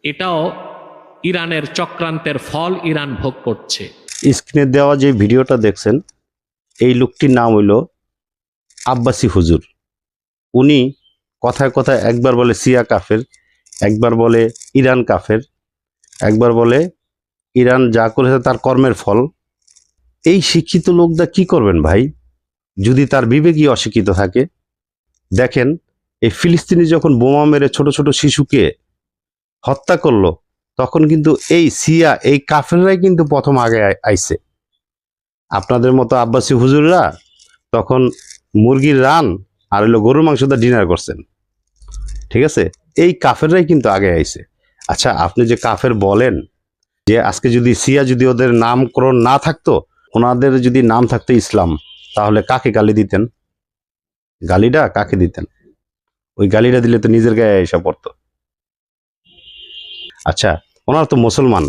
এটাও ইরানের চক্রান্তের ফল ইরান ভোগ করছে। স্ক্রিনে দেওয়া যে ভিডিওটা দেখছেন, এই লোকটির নাম হইল আব্বাসী হুজুর। উনি কথায় কথায় একবার বলে সিয়া কাফের, একবার বলে ইরান কাফের, একবার বলে ইরান যা করেছে তার কর্মের ফল। এই শিক্ষিত লোকটা কি করবেন ভাই, যদি তার বিবেকই অশিক্ষিত থাকে? দেখেন, এই ফিলিস্তিনি যখন বোমা মেরে ছোট ছোট শিশুকে হত্যা করলো, তখন কিন্তু এই সিয়া, এই কাফেররাই কিন্তু প্রথম আগে আইছে। আপনাদের মতো আব্বাসী হুজুররা তখন মুরগির রান আর হলো গরুর মাংস দিয়ে ডিনার করছেন, ঠিক আছে? এই কাফেররাই কিন্তু আগে আইছে। আচ্ছা, আপনি যে কাফের বলেন, যে আজকে যদি সিয়া, যদি ওদের নামকরণ না থাকতো, ওনাদের যদি নাম থাকতো ইসলাম, তাহলে কাকে গালি দিতেন? গালিটা কাকে দিতেন? ওই গালিটা দিলে তো নিজের গায়ে এসে পড়তো। আচ্ছা, ওনারা তো মুসলমান,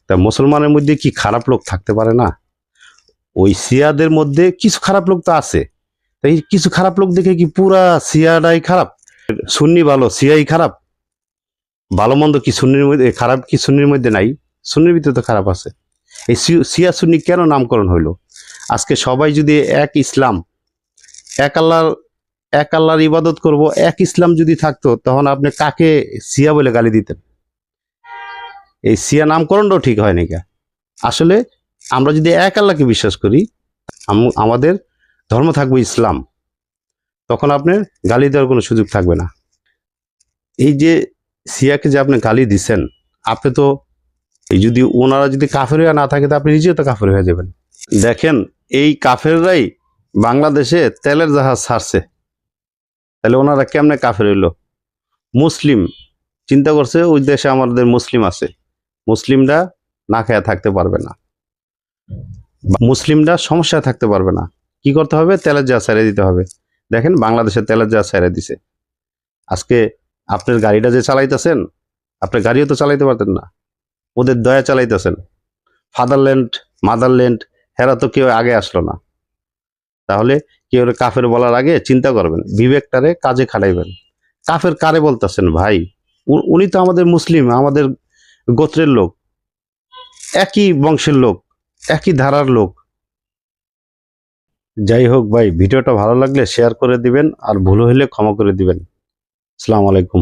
তা মুসলমানের মধ্যে কি খারাপ লোক থাকতে পারে না? ওই সিয়াদের মধ্যে কিছু খারাপ লোক তো আছে, তাই কিছু খারাপ লোক দেখে কি পুরা সিয়াটাই খারাপ? সুন্নি ভালো, সিয়াই খারাপ? ভালো মন্দ কি সুন্নির মধ্যে, খারাপ কি সুন্নির মধ্যে নাই? সুন্নির ভিতরে তো খারাপ আছে। এই সিয়া সুন্নি কেন নামকরণ হইল? আজকে সবাই যদি এক ইসলাম, এক আল্লাহর ইবাদত করব, এক ইসলাম যদি থাকতো, তখন আপনি কাকে সিয়া বলে গালি দিতেন? এই সিয়া নামকরণটাও ঠিক হয় নাকি? আসলে আমরা যদি এক আল্লাহকে বিশ্বাস করি, আমাদের ধর্ম থাকবে ইসলাম, তখন আপনার গালি দেওয়ার কোনো সুযোগ থাকবে না। এই যে সিয়াকে যে আপনি গালি দিচ্ছেন, আপনি তো, এই যদি ওনারা যদি কাফের হয়ে না থাকে, তো আপনি নিজেও তো কাফের হয়ে যাবেন। দেখেন, এই কাফেররাই বাংলাদেশে তেলের জাহাজ ছাড়ছে, তাহলে ওনারা কেমনে কাফের হইলো? মুসলিম চিন্তা করছে, ওই দেশে আমাদের মুসলিম আছে, মুসলিমরা না খেয়ে থাকতে পারবে না, মুসলিমরা সমস্যায় থাকতে পারবে না। কি করতে হবে? তেলের জাহাজ ছেড়ে দিতে হবে। দেখেন, বাংলাদেশে তেলের জাহাজ ছেড়ে দিছে। আজকে আপনার গাড়িটা যে চালাইতেছেন, আপনার গাড়িও তো চালাইতে পারতেন না, ওদের দয়া চালাইতেছেন। ফাদারল্যান্ড, মাদারল্যান্ড, হেরা তো কেউ আগে আসলো না। তাহলে কেউ কাফের বলার আগে চিন্তা করবেন, বিবেকটারে কাজে খাটাইবেন। কাফের কারে বলতেছেন ভাই? উনি তো আমাদের মুসলিম, আমাদের গোত্রের লোক, একই বংশের লোক, একই ধারার লোক। যাই হোক ভাই, ভিডিওটা ভালো লাগলে শেয়ার করে দিবেন, আর ভুল হইলে ক্ষমা করে দিবেন। আসসালামু আলাইকুম।